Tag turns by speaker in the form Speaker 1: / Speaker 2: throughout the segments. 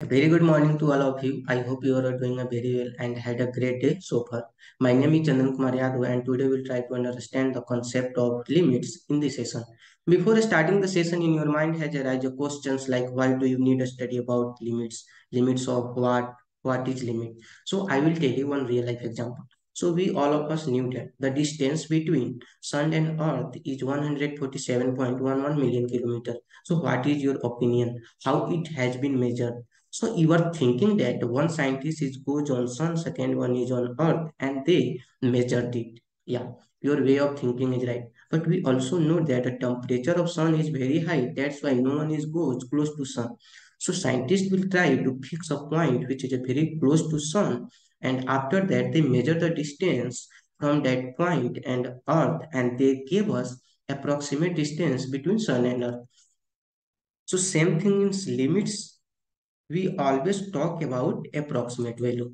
Speaker 1: Very good morning to all of you. I hope you are doing a very well and had a great day so far. My name is Chandan Kumar Yadav and today we'll try to understand the concept of limits in the session. Before starting the session, in your mind has arisen questions like why do you need a study about limits? Limits of what is limit? So I will tell you one real life example. So we all of us knew that the distance between Sun and Earth is 147.11 million kilometers. So what is your opinion? How it has been measured? So you are thinking that one scientist is goes on sun, second one is on earth, and they measured it. Yeah, your way of thinking is right. But we also know that the temperature of sun is very high. That's why no one is goes close to sun. So scientists will try to fix a point which is very close to sun, and after that they measure the distance from that point and earth, and they gave us approximate distance between sun and earth. So same thing in limits, we always talk about approximate value.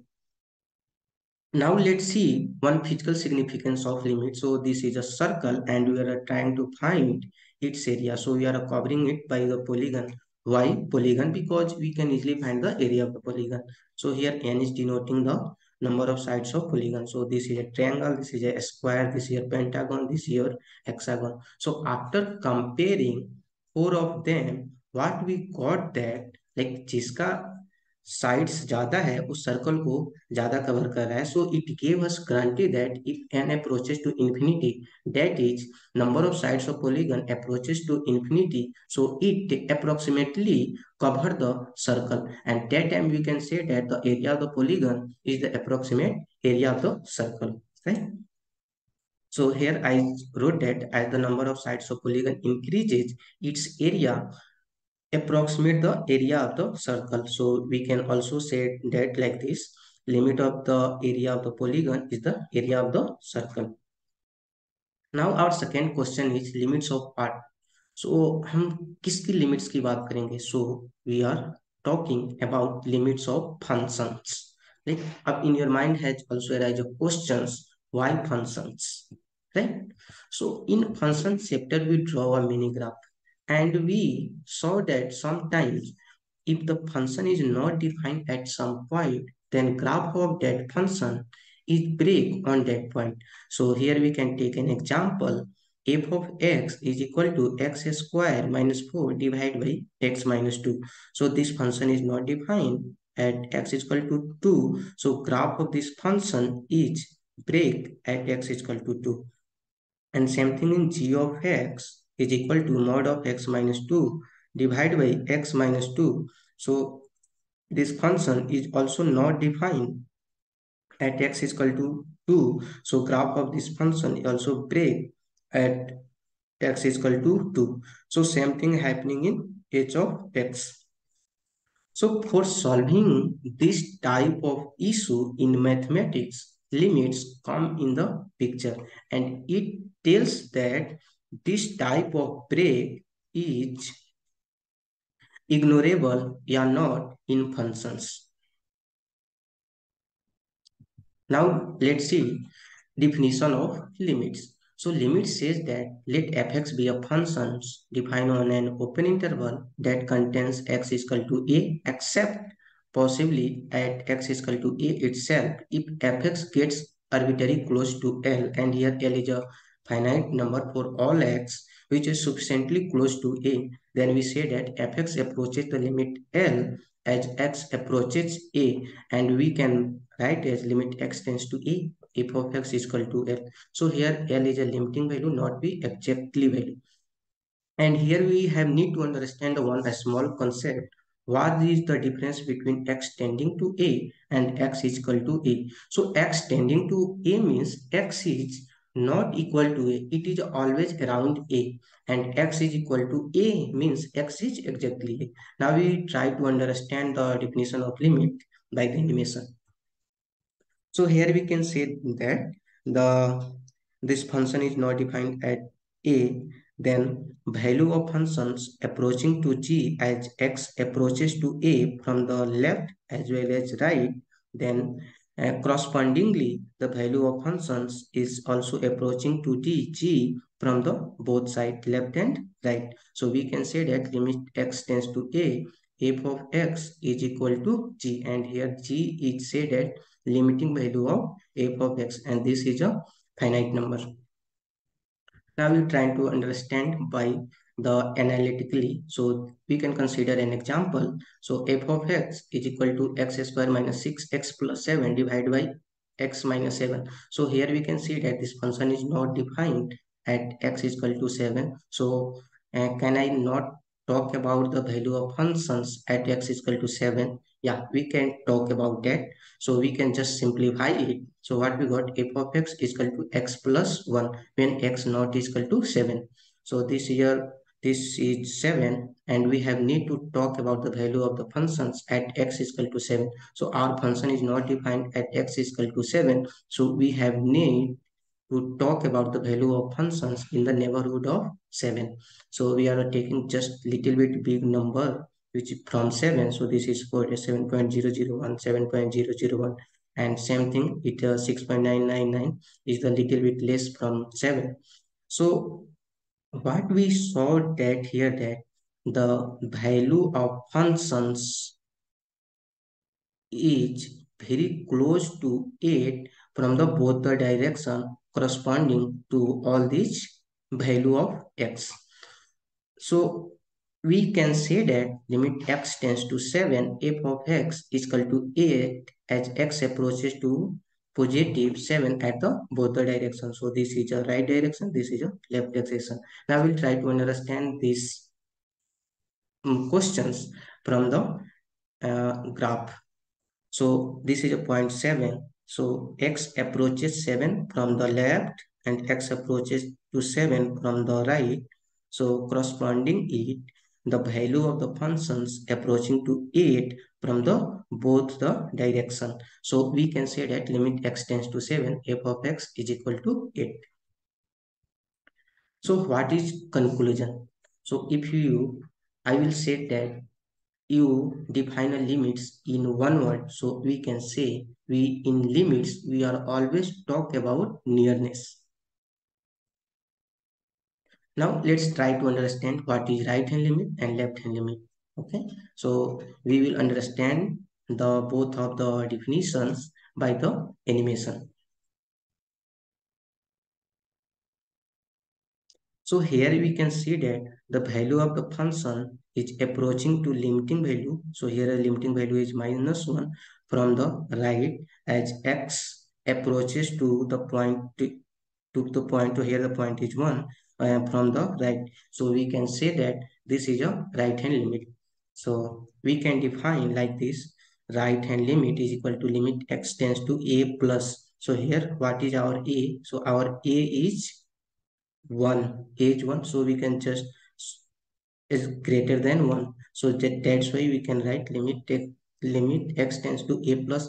Speaker 1: Now let's see one physical significance of limit. So this is a circle and we are trying to find its area. So we are covering it by the polygon. Why polygon? Because we can easily find the area of the polygon. So here n is denoting the number of sides of polygon. So this is a triangle, this is a square, this is a pentagon, this is your hexagon. So after comparing four of them, what we got that like जिसका sides ज्यादा है उस circle को ज्यादा cover कर रहा है so it gave us granted that if n approaches to infinity that is number of sides of polygon approaches to infinity so it approximately cover the circle and that time we can say that the area of the polygon is the approximate area of the circle, right? So here I wrote that as the number of sides of polygon increases its area approximate the area of the circle. So we can also say that like this, limit of the area of the polygon is the area of the circle. Now our second question is limits of part. So हम किसकी limits की बात करेंगे? So we are talking about limits of functions. Like up in your mind has also arise questions why functions, right? So in function chapter we draw a mini graph and we saw that sometimes if the function is not defined at some point, then graph of that function is break on that point. So here we can take an example. F of x is equal to x square minus 4 divided by x minus 2. So this function is not defined at x is equal to 2. So graph of this function is break at x is equal to 2. And same thing in g of x is equal to mod of x minus 2 divided by x minus 2. So this function is also not defined at x is equal to 2. So graph of this function also break at x is equal to 2. So same thing happening in h of x. So for solving this type of issue in mathematics, limits come in the picture and it tells that this type of break is ignorable or not in functions. Now let's see definition of limits. So limit says that let fx be a function defined on an open interval that contains x is equal to a except possibly at x is equal to a itself if fx gets arbitrary close to L, and here L is a finite number for all x which is sufficiently close to a, then we say that fx approaches the limit L as x approaches a, and we can write as limit x tends to a f of x is equal to L. So here L is a limiting value, not be exactly value. And here we have need to understand the one a small concept. What is the difference between x tending to a and x is equal to a? So x tending to a means x is not equal to a. It is always around a. And x is equal to a means x is exactly a. Now we try to understand the definition of limit by the animation. So here we can say that the this function is not defined at a, then value of functions approaching to g as x approaches to a from the left as well as right, then correspondingly the value of functions is also approaching to g from the both side left and right. So we can say that limit x tends to a f of x is equal to g, and here g is said at limiting value of f of x, and this is a finite number. Now we're trying to understand by the analytically. So we can consider an example. So f of x is equal to x square minus 6x plus 7 divided by x minus 7. So here we can see that this function is not defined at x is equal to 7. So can I not talk about the value of functions at x is equal to 7? Yeah, we can talk about that. So we can just simplify it. So what we got, f of x is equal to x plus 1 when x not is equal to 7. So this is 7, and we have need to talk about the value of the functions at x is equal to 7. So our function is not defined at x is equal to 7. So we have need to talk about the value of functions in the neighborhood of 7. So we are taking just little bit big number which is from 7. So this is for 7.001, 7.001, and same thing it 6.999 is the little bit less from 7. So what we saw that here that the value of functions is very close to 8 from the both the direction corresponding to all these value of x. So we can say that limit x tends to 7, f of x is equal to 8 as x approaches to positive 7 at the both the direction. So this is a right direction, this is a left direction. Now we'll try to understand these questions from the graph. So this is a point 7. So x approaches 7 from the left and x approaches to 7 from the right. So corresponding it, the value of the functions approaching to 8 from the both the direction. So we can say that limit x tends to 7, f of x is equal to 8. So what is conclusion? So if I will say that you define a limits in one word, so we can say we in limits we are always talk about nearness. Now let's try to understand what is right hand limit and left hand limit. Okay, so we will understand the both of the definitions by the animation. So here we can see that the value of the function is approaching to limiting value. So here a limiting value is -1 from the right as x approaches to the point to here the point is 1 from the right. So we can say that this is a right hand limit. So we can define like this: right hand limit is equal to limit x tends to a plus. So here what is our a? So our a is 1, age 1, so we can just is greater than 1. So that's why we can write limit x tends to a plus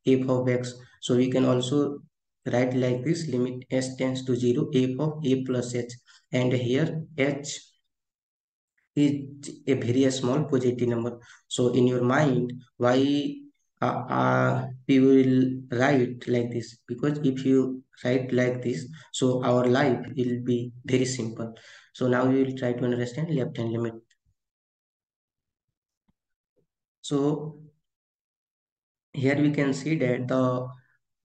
Speaker 1: f of x. So we can also write like this: limit s tends to 0, f of a plus h. And here h is a very small positive number. So in your mind, why we will write like this? Because if you write like this, so our life will be very simple. So now we will try to understand left hand limit. So here we can see that the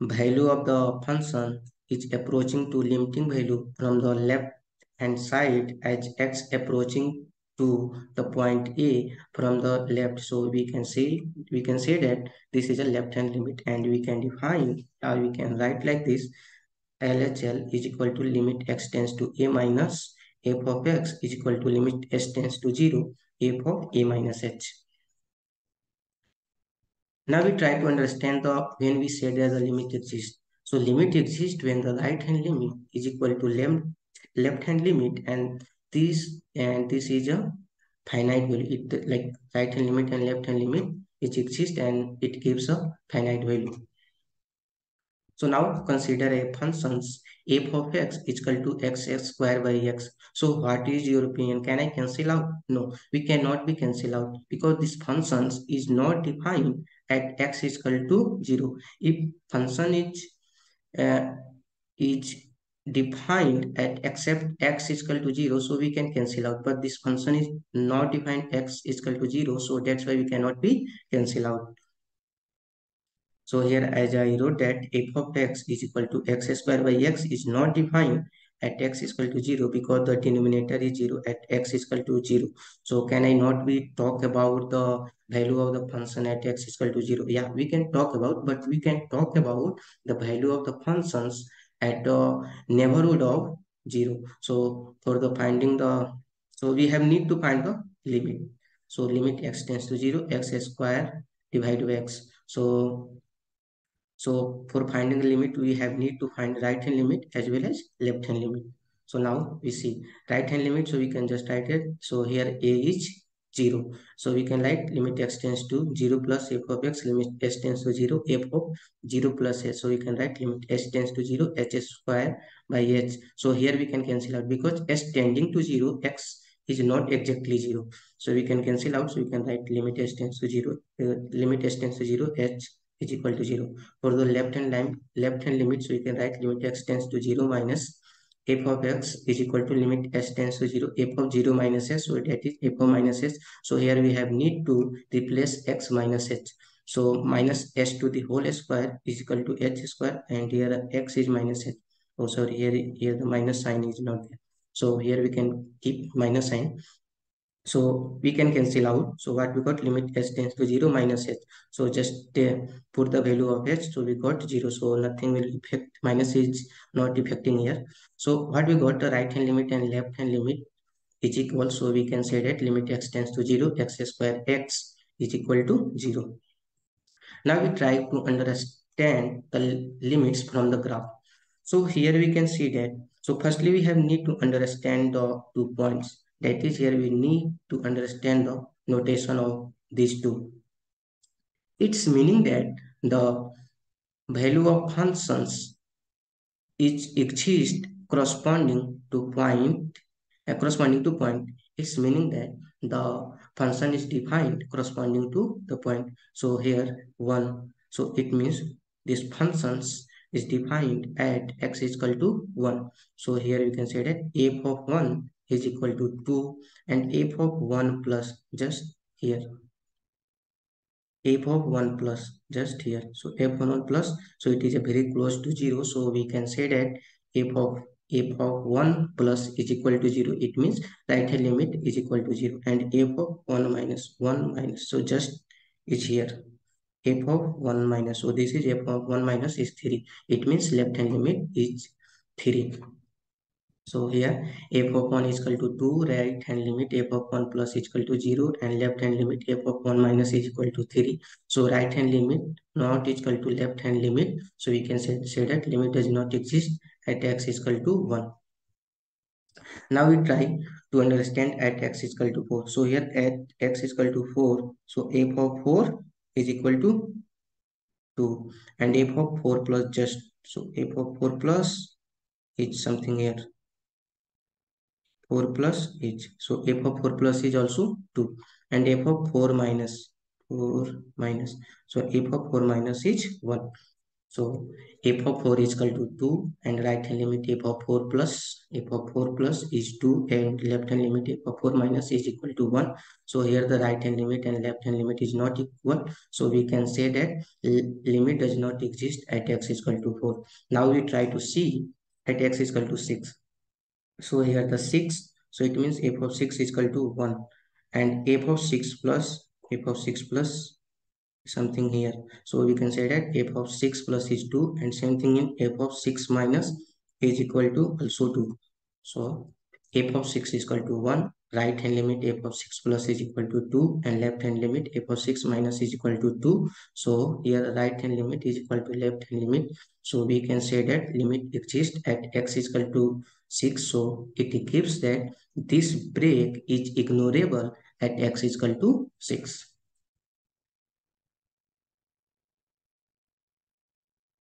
Speaker 1: value of the function is approaching to limiting value from the left hand side as x approaching to the point A from the left. So we can say that this is a left hand limit, and we can define or we can write like this: LHL is equal to limit x tends to a minus f of x is equal to limit s tends to 0, f of a minus h. Now we try to understand the when we say that the limit exists. So limit exists when the right hand limit is equal to left hand limit, and this is a finite value. It like right hand limit and left hand limit which exist, and it gives a finite value. So now consider a functions f of x is equal to x square by x. So what is your opinion? Can I cancel out? No, we cannot be cancel out because this functions is not defined at x is equal to 0. If function uh, is defined at except x is equal to 0, so we can cancel out, but this function is not defined x is equal to 0, so that's why we cannot be cancel out. So here as I wrote that f of x is equal to x square by x is not defined at x is equal to 0 because the denominator is 0 at x is equal to 0. So can I not be talk about the value of the function at x is equal to 0? Yeah, we can talk about, but we can talk about the value of the functions at the neighborhood of 0. So for the finding the, so we have need to find the limit. So limit x tends to 0, x square divided by x. So for finding the limit, we have need to find right hand limit as well as left hand limit. So now we see right hand limit, so we can just write it. So here a is 0. So we can write limit x tends to 0 plus f of x, limit s tends to 0, f of 0 plus h. So we can write limit s tends to 0, h square by h. So here we can cancel out because s tending to 0, x is not exactly 0. So we can cancel out. So we can write limit s tends to 0, limit s tends to 0, h is equal to 0. For the left hand limit, so we can write limit x tends to 0 minus f of x is equal to limit s tends to 0, f of 0 minus s, so that is f of minus s. So here we have need to replace x minus h. So minus s to the whole square is equal to h square, and here x is minus h. Oh sorry, here the minus sign is not there. So here we can keep minus sign. So we can cancel out. So what we got, limit s tends to 0 minus h. So just put the value of h. So we got 0. So nothing will affect. Minus is not affecting here. So what we got, the right hand limit and left hand limit is equal. So we can say that limit x tends to 0, x square x is equal to 0. Now we try to understand the limits from the graph. So here we can see that. So firstly we have need to understand the 2 points. That is, here we need to understand the notation of these two. It's meaning that the value of functions is exist corresponding to point. It's meaning that the function is defined corresponding to the point. So here 1. So it means this functions is defined at x is equal to 1. So here you can say that f of 1 is equal to 2 and f of 1 plus just here f of 1 plus just here. So f of 1 plus, so it is a very close to 0. So we can say that f of 1 plus is equal to 0. It means right hand limit is equal to 0, and f of 1 minus 1 minus, so just is here f of 1 minus, so this is f of 1 minus is 3. It means left hand limit is 3. So here f of 1 is equal to 2, right hand limit f of 1 plus is equal to 0, and left hand limit f of 1 minus is equal to 3. So right hand limit not equal to left hand limit. So we can say that limit does not exist at x is equal to 1. Now we try to understand at x is equal to 4. So here at x is equal to 4, so f of 4 is equal to 2, and f of 4 plus just, so f of 4 plus is something here 4 plus is, so f of 4 plus is also 2, and f of 4 minus, so f of 4 minus is 1. So f of 4 is equal to 2, and right hand limit f of 4 plus is 2, and left hand limit f of 4 minus is equal to 1. So here the right hand limit and left hand limit is not equal, so we can say that limit does not exist at x is equal to 4. Now we try to see at x is equal to 6. So here the 6, so it means f of 6 is equal to 1, and f of 6 plus something here. So we can say that f of 6 plus is 2, and same thing in f of 6 minus is equal to also 2. So f of 6 is equal to 1, right hand limit f of 6 plus is equal to 2, and left hand limit f of 6 minus is equal to 2. So here right hand limit is equal to left hand limit. So we can say that limit exists at x is equal to 6. So it gives that this break is ignorable at x is equal to 6.